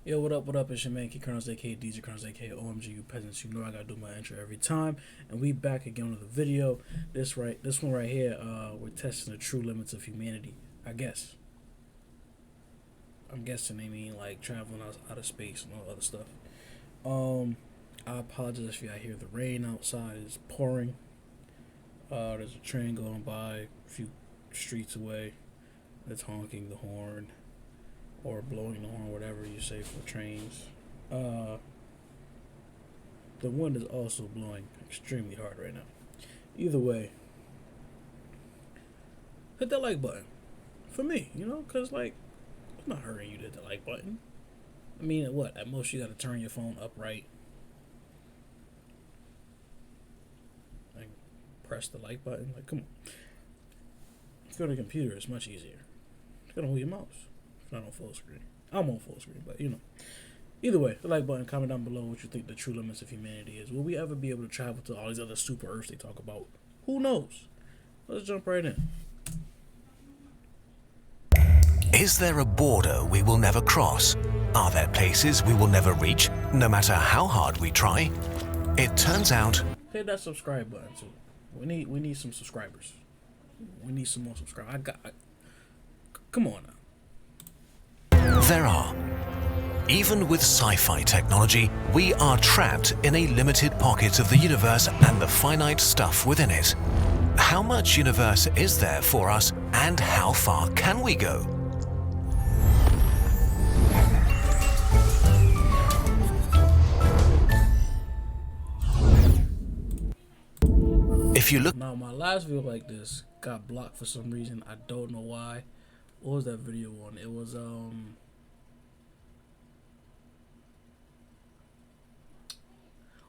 Yo, what up, what up? It's your man, Key Colonels, aka DJ Colonels, aka OMG, you peasants. You know I gotta do my intro every time. And we back again with a video. This one right here, we're testing the true limits of humanity. I guess. I'm guessing they mean like traveling out of space and all other stuff. I apologize if y'all hear the rain outside. It's pouring. There's a train going by a few streets away. It's honking the horn. Or blowing the horn, whatever you say for trains. The wind is also blowing extremely hard right now. Either way, hit that like button. For me, because, like, it's not hurting you to hit the like button. I mean, at most you gotta turn your phone upright and press the like button. Like, come on. If you're on a computer, it's much easier. Just gotta hold your mouse. Not on full screen. I'm on full screen, but Either way, the like button, comment down below what you think the true limits of humanity is. Will we ever be able to travel to all these other super Earths they talk about? Who knows? Let's jump right in. Is there a border we will never cross? Are there places we will never reach, no matter how hard we try? It turns out... Hit that subscribe button, too. We need some subscribers. We need some more subscribers. Come on now. There are. Even with sci-fi technology, we are trapped in a limited pocket of the universe and the finite stuff within it. How much universe is there for us, and how far can we go? If you look... Now, my last video like this got blocked for some reason. I don't know why. What was that video on? It was,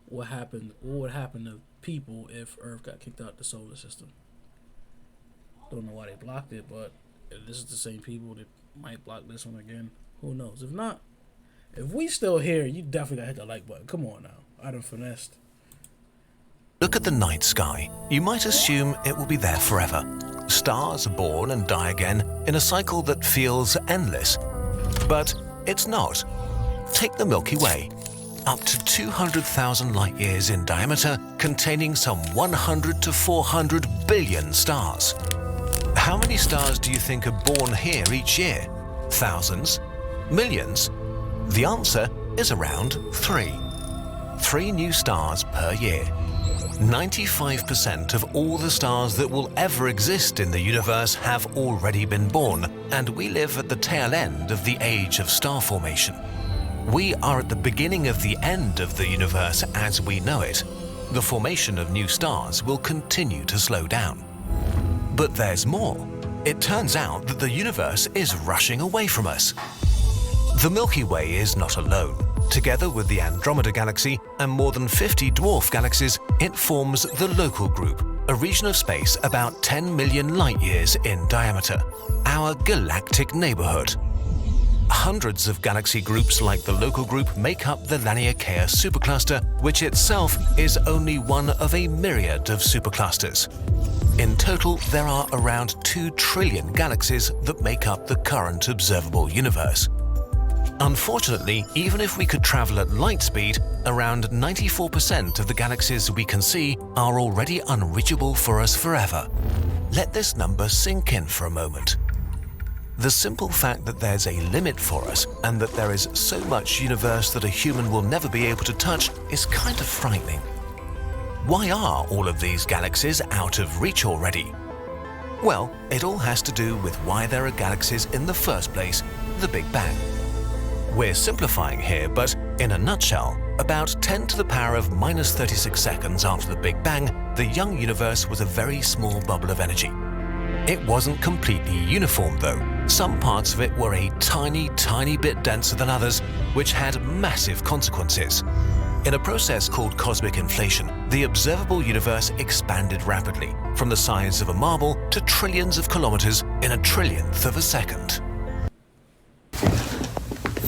what would happen to people if Earth got kicked out the solar system? Don't know why they blocked it, but if this is the same people that might block this one again. Who knows? If not, if we still here, you definitely gotta hit the like button. Come on now. I done finessed. Look at the night sky. You might assume it will be there forever. Stars are born and die again in a cycle that feels endless. But it's not. Take the Milky Way. Up to 200,000 light years in diameter, containing some 100 to 400 billion stars. How many stars do you think are born here each year? Thousands? Millions? The answer is around 3. 3 new stars per year. 95% of all the stars that will ever exist in the universe have already been born, and we live at the tail end of the age of star formation. We are at the beginning of the end of the universe as we know it. The formation of new stars will continue to slow down. But there's more. It turns out that the universe is rushing away from us. The Milky Way is not alone. Together with the Andromeda Galaxy and more than 50 dwarf galaxies, it forms the Local Group, a region of space about 10 million light-years in diameter, our galactic neighborhood. Hundreds of galaxy groups like the Local Group make up the Laniakea supercluster, which itself is only one of a myriad of superclusters. In total, there are around 2 trillion galaxies that make up the current observable universe. Unfortunately, even if we could travel at light speed, around 94% of the galaxies we can see are already unreachable for us forever. Let this number sink in for a moment. The simple fact that there's a limit for us and that there is so much universe that a human will never be able to touch is kind of frightening. Why are all of these galaxies out of reach already? Well, it all has to do with why there are galaxies in the first place, the Big Bang. We're simplifying here, but in a nutshell, about 10 to the power of minus 36 seconds after the Big Bang, the young universe was a very small bubble of energy. It wasn't completely uniform though. Some parts of it were a tiny bit denser than others, which had massive consequences. In a process called cosmic inflation, the observable universe expanded rapidly, from the size of a marble to trillions of kilometers in a trillionth of a second.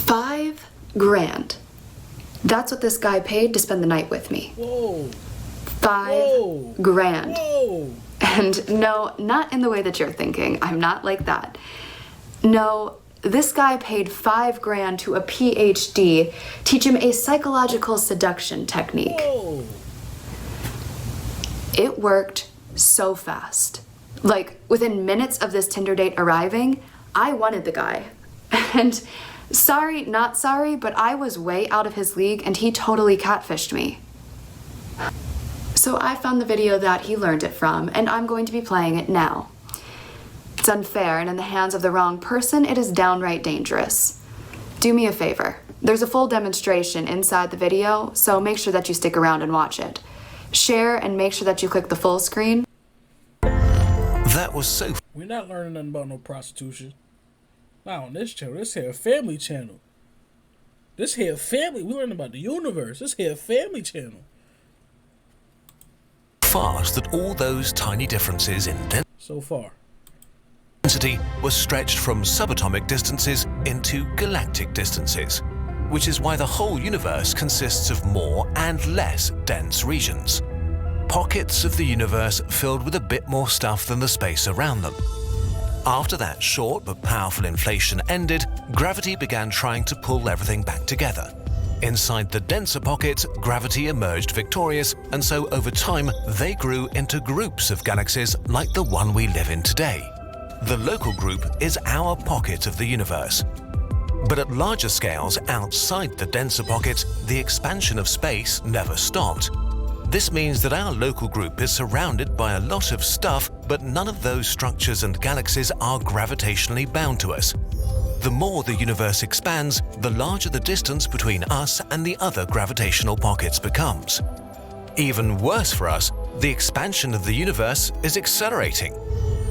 $5,000. That's what this guy paid to spend the night with me. Whoa. $5,000. Whoa. And no, not in the way that you're thinking. I'm not like that. No, this guy paid $5,000 to a PhD teach him a psychological seduction technique. Whoa. It worked so fast. Like, within minutes of this Tinder date arriving, I wanted the guy. And sorry, not sorry, but I was way out of his league and he totally catfished me. So I found the video that he learned it from, and I'm going to be playing it now. It's unfair, and in the hands of the wrong person, it is downright dangerous. Do me a favor. There's a full demonstration inside the video, so make sure that you stick around and watch it. Share and make sure that you click the full screen. That was so... We're not learning nothing about no prostitution. Not on this channel. This here a family channel. This here family. We learning about the universe. This here a family channel. fast that all those tiny differences in So far. density were stretched from subatomic distances into galactic distances, which is why the whole universe consists of more and less dense regions. Pockets of the universe filled with a bit more stuff than the space around them. After that short but powerful inflation ended, gravity began trying to pull everything back together. Inside the denser pockets, gravity emerged victorious, and so over time they grew into groups of galaxies like the one we live in today. The local group is our pocket of the universe. But at larger scales outside the denser pockets, the expansion of space never stopped. This means that our local group is surrounded by a lot of stuff, but none of those structures and galaxies are gravitationally bound to us. The more the universe expands, the larger the distance between us and the other gravitational pockets becomes. Even worse for us, the expansion of the universe is accelerating.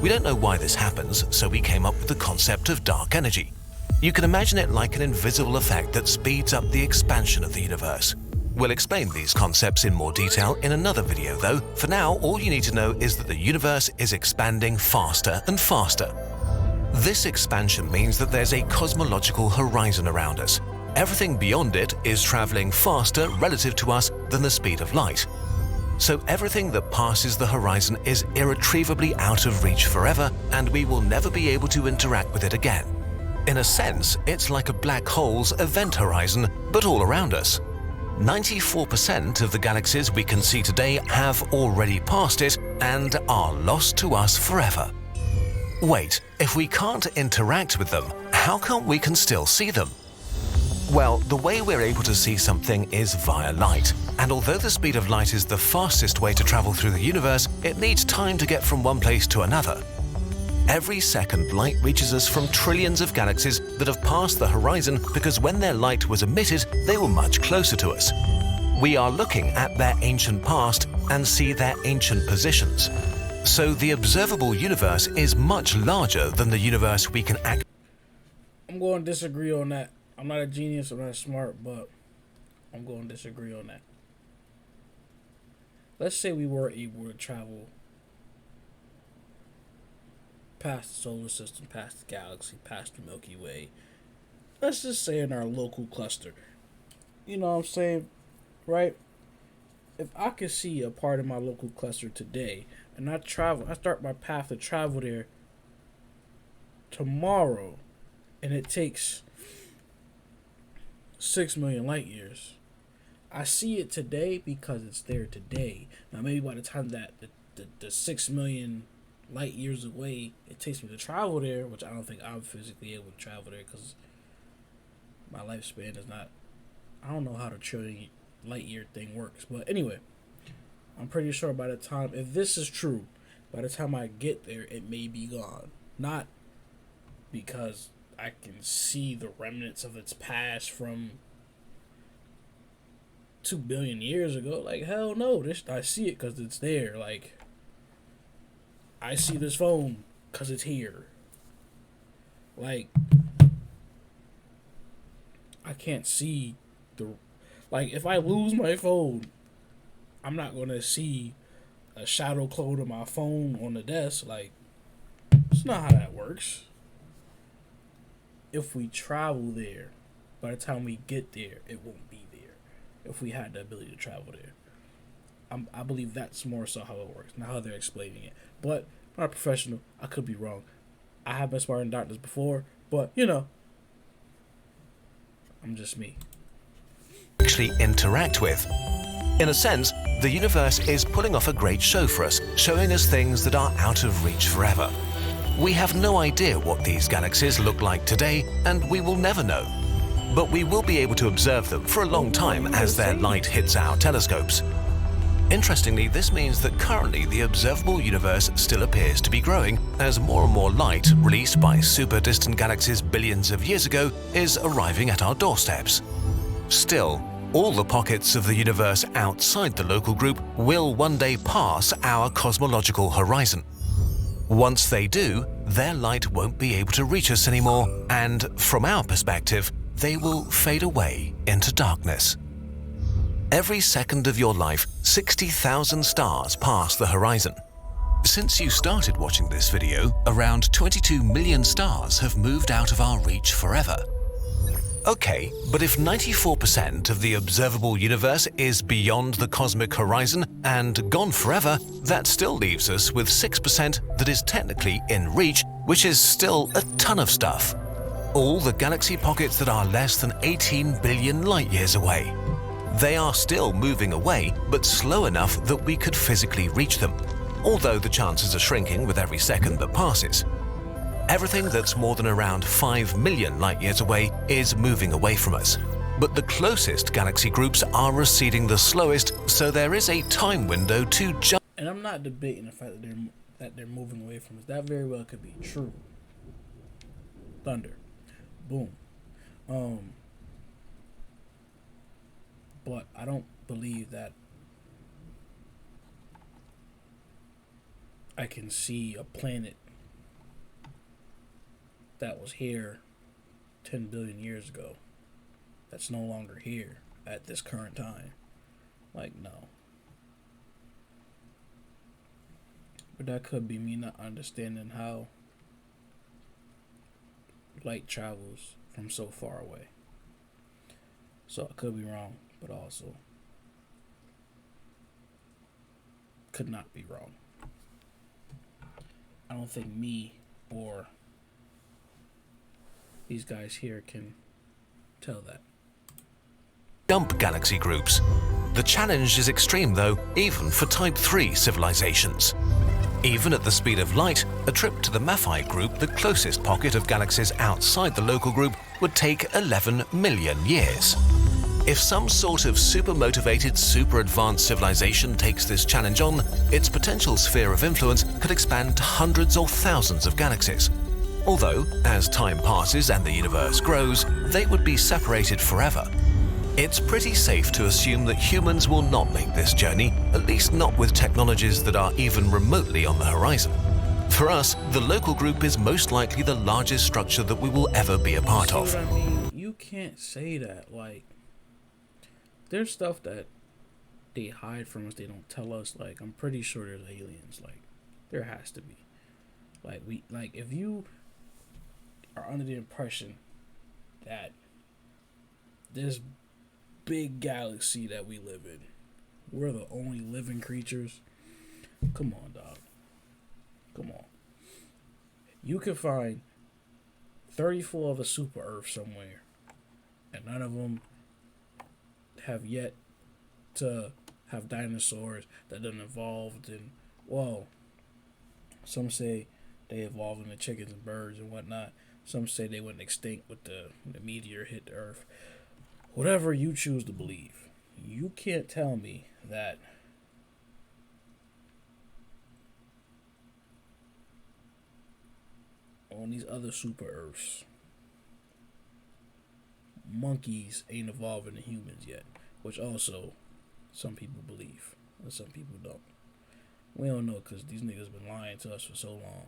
We don't know why this happens, so we came up with the concept of dark energy. You can imagine it like an invisible effect that speeds up the expansion of the universe. We'll explain these concepts in more detail in another video though. For now, all you need to know is that the universe is expanding faster and faster. This expansion means that there's a cosmological horizon around us. Everything beyond it is traveling faster relative to us than the speed of light. So everything that passes the horizon is irretrievably out of reach forever, and we will never be able to interact with it again. In a sense, it's like a black hole's event horizon, but all around us. 94% of the galaxies we can see today have already passed it and are lost to us forever. Wait, if we can't interact with them, how come we can still see them? Well, the way we're able to see something is via light, and although the speed of light is the fastest way to travel through the universe, it needs time to get from one place to another. Every second, light reaches us from trillions of galaxies that have passed the horizon because when their light was emitted, they were much closer to us. We are looking at their ancient past and see their ancient positions. So the observable universe is much larger than the universe we can act. I'm going to disagree on that. I'm not a genius, I'm not smart, but I'm going to disagree on that. Let's say we were able to travel past the solar system, past the galaxy, past the Milky Way. Let's just say in our local cluster. You know what I'm saying? Right? If I could see a part of my local cluster today, and I start my path to travel there tomorrow, and it takes 6 million light years. I see it today because it's there today. Now maybe by the time that the 6 million light years away it takes me to travel there, which I don't think I'm physically able to travel there because my lifespan is not, I don't know how the trillion light year thing works, but anyway, I'm pretty sure by the time, if this is true, by the time I get there it may be gone. Not because I can see the remnants of its past from 2 billion years ago. Like, hell no, I see it because it's there. Like, I see this phone because it's here. Like, I can't see like, if I lose my phone, I'm not going to see a shadow clone of my phone on the desk. Like, it's not how that works. If we travel there, by the time we get there, it won't be there. If we had the ability to travel there. I believe that's more so how it works, not how they're explaining it. But I'm not a professional. I could be wrong. I have been smart in doctors before, but, you know, I'm just me. Actually interact with. In a sense, the universe is pulling off a great show for us, showing us things that are out of reach forever. We have no idea what these galaxies look like today, and we will never know. But we will be able to observe them for a long time as their light hits our telescopes. Interestingly, this means that currently the observable universe still appears to be growing as more and more light released by super distant galaxies billions of years ago is arriving at our doorsteps. Still, all the pockets of the universe outside the local group will one day pass our cosmological horizon. Once they do, their light won't be able to reach us anymore, and from our perspective, they will fade away into darkness. Every second of your life, 60,000 stars pass the horizon. Since you started watching this video, around 22 million stars have moved out of our reach forever. Okay, but if 94% of the observable universe is beyond the cosmic horizon and gone forever, that still leaves us with 6% that is technically in reach, which is still a ton of stuff. All the galaxy pockets that are less than 18 billion light years away. They are still moving away, but slow enough that we could physically reach them, although the chances are shrinking with every second that passes. Everything that's more than around 5 million light years away is moving away from us, but the closest galaxy groups are receding the slowest, so there is a time window to jump. And I'm not debating the fact that they're moving away from us. That very well could be true. Thunder. Boom. But I don't believe that I can see a planet that was here 10 billion years ago that's no longer here at this current time. Like, no. But that could be me not understanding how light travels from so far away. So I could be wrong, but also could not be wrong. I don't think me or these guys here can tell that. Jump galaxy groups. The challenge is extreme though, even for Type 3 civilizations. Even at the speed of light, a trip to the Maphite group, the closest pocket of galaxies outside the local group, would take 11 million years. If some sort of super-motivated, super-advanced civilization takes this challenge on, its potential sphere of influence could expand to hundreds or thousands of galaxies. Although, as time passes and the universe grows, they would be separated forever. It's pretty safe to assume that humans will not make this journey, at least not with technologies that are even remotely on the horizon. For us, the local group is most likely the largest structure that we will ever be a part of. See what I mean? You can't say that. Like, there's stuff that they hide from us, they don't tell us. Like, I'm pretty sure there's aliens. Like, there has to be. Like, if you are under the impression that this big galaxy that we live in, we're the only living creatures, come on, dog. Come on. You could find 34 of a super Earth somewhere, and none of them have yet to have dinosaurs that done evolved. And, well, some say they evolved into chickens and birds and whatnot. Some say they went extinct with the meteor hit the Earth. Whatever you choose to believe, you can't tell me that on these other super Earths, monkeys ain't evolving to humans yet, which also some people believe and some people don't. We don't know because these niggas been lying to us for so long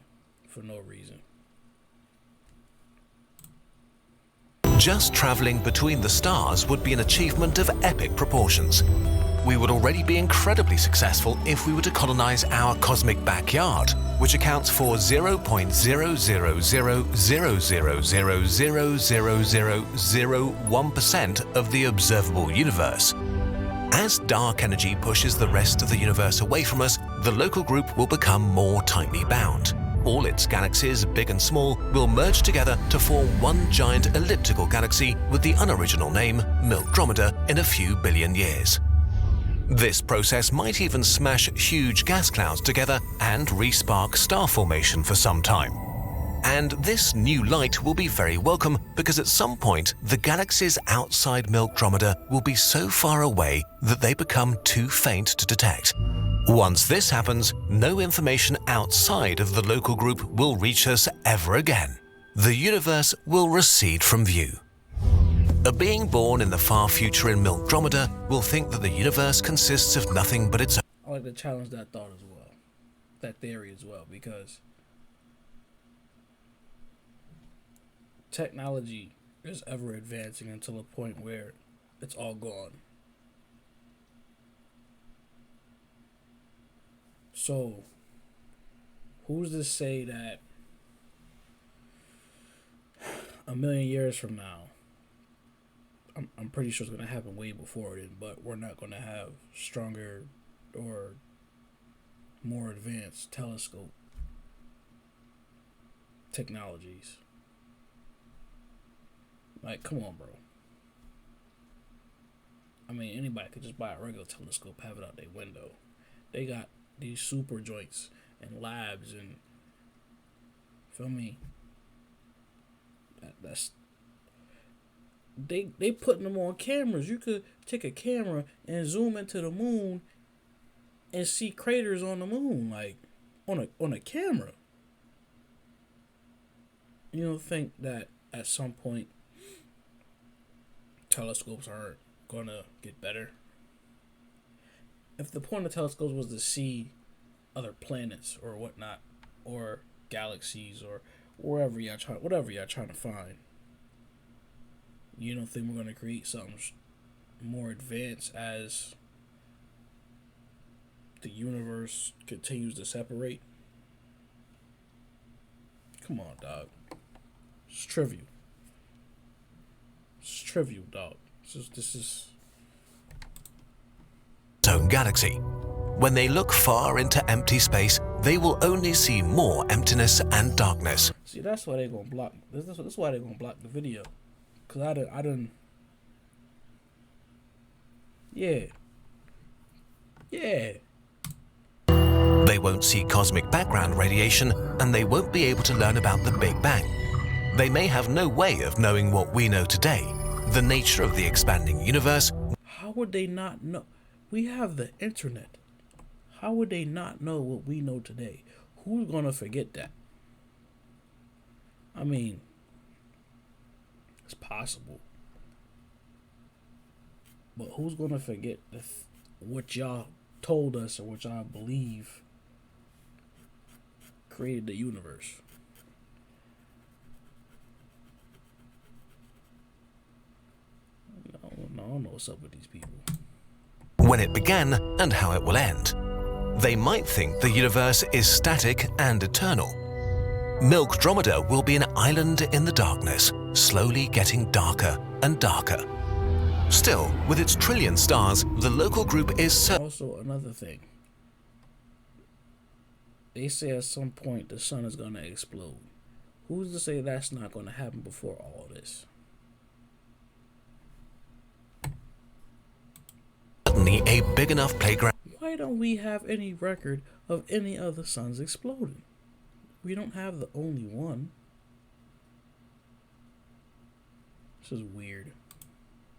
for no reason. Just traveling between the stars would be an achievement of epic proportions. We would already be incredibly successful if we were to colonize our cosmic backyard, which accounts for 0.00000000001% of the observable universe. As dark energy pushes the rest of the universe away from us, the local group will become more tightly bound. All its galaxies, big and small, will merge together to form one giant elliptical galaxy with the unoriginal name Milkdromeda in a few billion years. This process might even smash huge gas clouds together and re-spark star formation for some time. And this new light will be very welcome because at some point the galaxies outside Milkdromeda will be so far away that they become too faint to detect. Once this happens, no information outside of the local group will reach us ever again. The universe will recede from view. A being born in the far future in Milkdromeda will think that the universe consists of nothing but its own. I like to challenge that thought as well, that theory as well, because technology is ever advancing until a point where it's all gone. So, who's to say that a million years from now, I'm pretty sure it's going to happen way before then, but we're not going to have stronger or more advanced telescope technologies. Like, come on, bro. I mean, anybody could just buy a regular telescope, have it out their window. They got these super joints and labs and, feel me? That's they putting them on cameras. You could take a camera and zoom into the moon and see craters on the moon, like on a camera. You don't think that at some point telescopes aren't gonna get better? If the point of telescopes was to see other planets or whatnot, or galaxies, or whatever y'all trying to find, you don't think we're gonna create something more advanced as the universe continues to separate? Come on, dog. It's trivial. It's trivial, dog. This is own galaxy. When they look far into empty space, they will only see more emptiness and darkness. See, that's why they're gonna block. That's why they're gonna block the video. Cause I done. Yeah. They won't see cosmic background radiation, and they won't be able to learn about the Big Bang. They may have no way of knowing what we know today, the nature of the expanding universe. How would they not know? We have the internet. How would they not know what we know today? Who's gonna forget that? I mean, it's possible. But who's gonna forget what y'all told us or what y'all believe created the universe? I don't know what's up with these people. When it began and how it will end. They might think the universe is static and eternal. Milkdromeda will be an island in the darkness, slowly getting darker and darker. Still, with its trillion stars, the local group is also another thing. They say at some point the sun is going to explode. Who's to say that's not going to happen before all this? Certainly a big enough playground. Why don't we have any record of any other suns exploding? We don't have the only one. This is weird.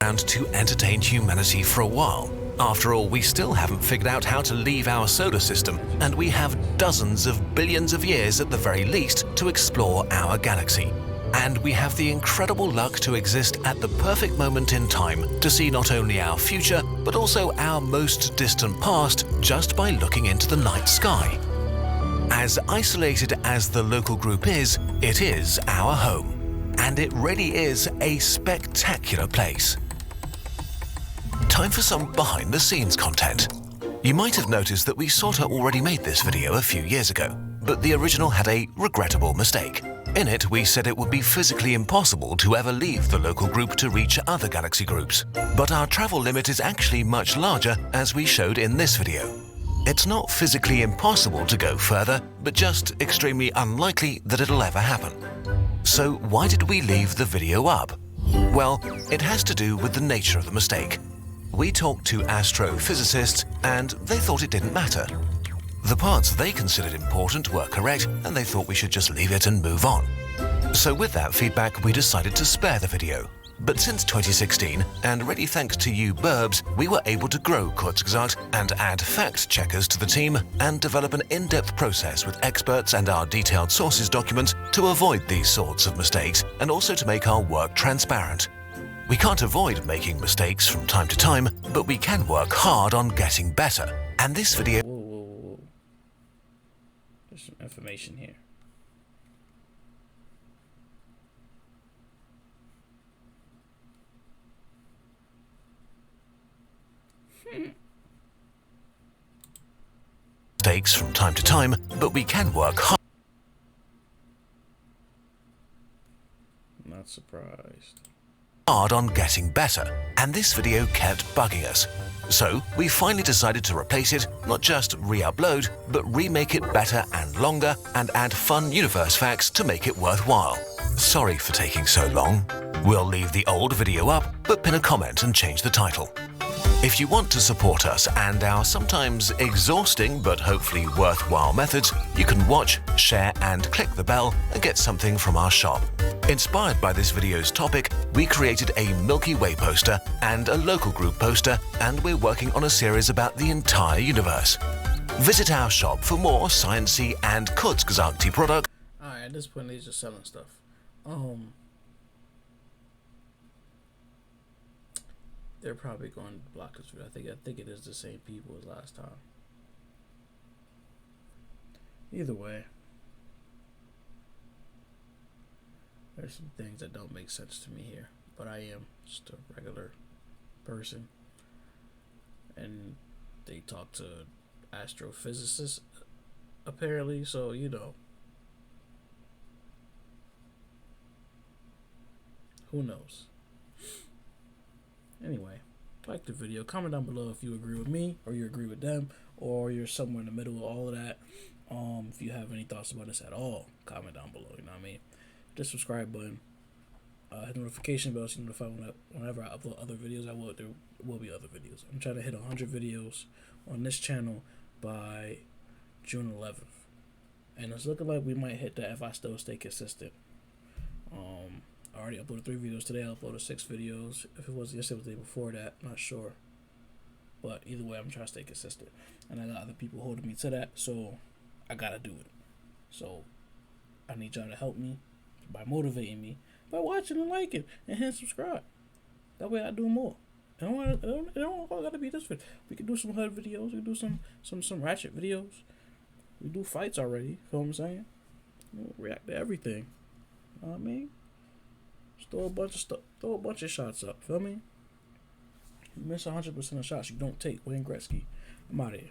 To entertain humanity for a while. After all, we still haven't figured out how to leave our solar system, and we have dozens of billions of years at the very least to explore our galaxy. And we have the incredible luck to exist at the perfect moment in time to see not only our future, but also our most distant past just by looking into the night sky. As isolated as the local group is, it is our home. And it really is a spectacular place. Time for some behind-the-scenes content. You might have noticed that we sorta already made this video a few years ago, but the original had a regrettable mistake. In it, we said it would be physically impossible to ever leave the local group to reach other galaxy groups. But our travel limit is actually much larger, as we showed in this video. It's not physically impossible to go further, but just extremely unlikely that it'll ever happen. So why did we leave the video up? Well, it has to do with the nature of the mistake. We talked to astrophysicists and they thought it didn't matter. The parts they considered important were correct and they thought we should just leave it and move on. So with that feedback, we decided to spare the video. But since 2016, and really thanks to you burbs, we were able to grow Kurzgesagt and add fact checkers to the team and develop an in-depth process with experts and our detailed sources documents to avoid these sorts of mistakes and also to make our work transparent. We can't avoid making mistakes from time to time, but we can work hard on getting better. And this video... Whoa. There's some information here. Mistakes from time to time, but we can work Not surprised. hard on getting better, and this video kept bugging us. So we finally decided to replace it, not just re-upload, but remake it better and longer and add fun universe facts to make it worthwhile. Sorry for taking so long. We'll leave the old video up, but pin a comment and change the title. If you want to support us and our sometimes exhausting but hopefully worthwhile methods, you can watch, share and click the bell and get something from our shop. Inspired by this video's topic, we created a Milky Way poster and a local group poster, and we're working on a series about the entire universe. Visit our shop for more sciencey and Kurzgesagte products. Alright, at this point they're just selling stuff. They're probably going to block this video. I think it is the same people as last time. Either way, there's some things that don't make sense to me here, but I am just a regular person, and they talk to astrophysicists apparently, so you know, who knows. Anyway, like the video, comment down below if you agree with me or you agree with them or you're somewhere in the middle of all of that. If you have any thoughts about this at all, comment down below, you know what I mean? Hit the subscribe button, hit the notification bell so you notify whenever I upload other videos. There will be other videos. I'm trying to hit 100 videos on this channel by June 11th, and it's looking like we might hit that if I still stay consistent. I already uploaded 3 videos today. I uploaded 6 videos. If it was yesterday, it was the day before that, not sure. But either way, I'm trying to stay consistent, and I got other people holding me to that, so I gotta do it. So I need y'all to help me by motivating me by watching and liking and hit subscribe. That way I do more. It don't all gotta be this video. We can do some HUD videos. We can do some ratchet videos. We do fights already. Feel what I'm saying? We'll react to everything. You know what I mean? Just throw a bunch of stuff. Throw a bunch of shots up. Feel me? You miss 100% of shots you don't take. Wayne Gretzky. I'm out of here.